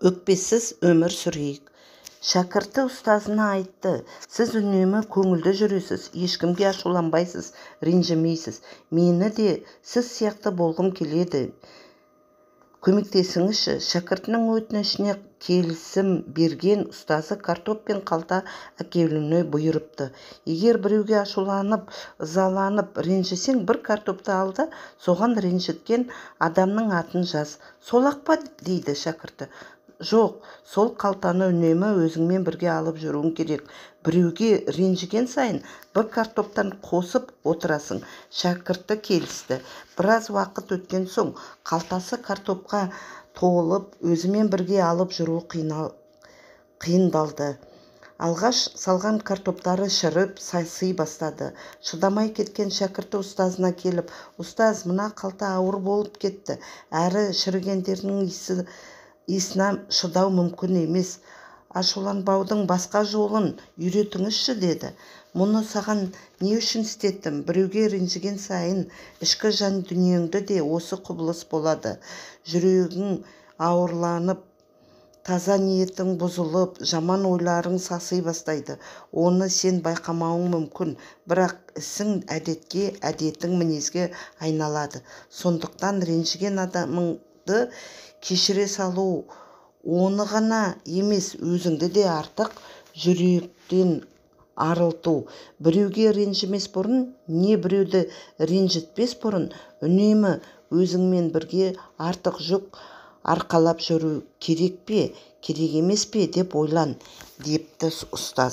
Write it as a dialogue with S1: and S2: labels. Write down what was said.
S1: өкпесіз өмір сүрейік. Шәкірті ұстазына айтты: сіз үнемі көңілді жүресіз, ешкімге ашуланбайсыз, ренжімейсіз. Мені де сіз сияқты болғым келеді. Көмектесіңізші. Шәкіртінің өтінішіне келісім берген ұстазы картоп пен қалта әкелуіне бұйырыпты. Егер біреуге ашуланып, ызаланып, ренжісең, бір картопты ал да, соған ренжіткен адамның атын жаз. Сол-ақ па, дейді шәкірті. Жоқ, сол қалтаны үнемі өзіңмен бірге алып жүруің керек. Біреуге ренжіген сайын бір картоптан қосып отырасың. Шәкірті келісті. Біраз уақыт өткен соң қалтасы картопқа толып, өзімен бірге алып жүру қиындалды. Алғаш салған картоптары шіріп, сасый бастады. Шыдамай кеткен шәкірті ұстазына келіп: ұстаз, мына қалта ауыр болып кетті, әрі шірігендердің иісіне шыдау мүмкін емес. Ашуланбаудың басқа жолын үйретіңізші, деді. Мұны саған не үшін істеттім? Біреуге ренжіген сайын ішкі жан дүниеңді де осы құбылыс болады. Жүрегің ауырланып, таза ниетің бұзылып, жаман ойларың сасый бастайды. Оны сен байқамауың мүмкін, бірақ ісің әдетке, әдетің мінезге айналады. Сондықтан ренжіген адамыңды кешіре салу, оны ғана емес, өзіңді де артық жүректен арылту. Біреуге ренжімес бұрын, не біреуді ренжітпес бұрын, үнемі өзіңмен бірге артық жүк арқалап жүру керек пе, керек емес пе деп ойлан, депті ұстаз.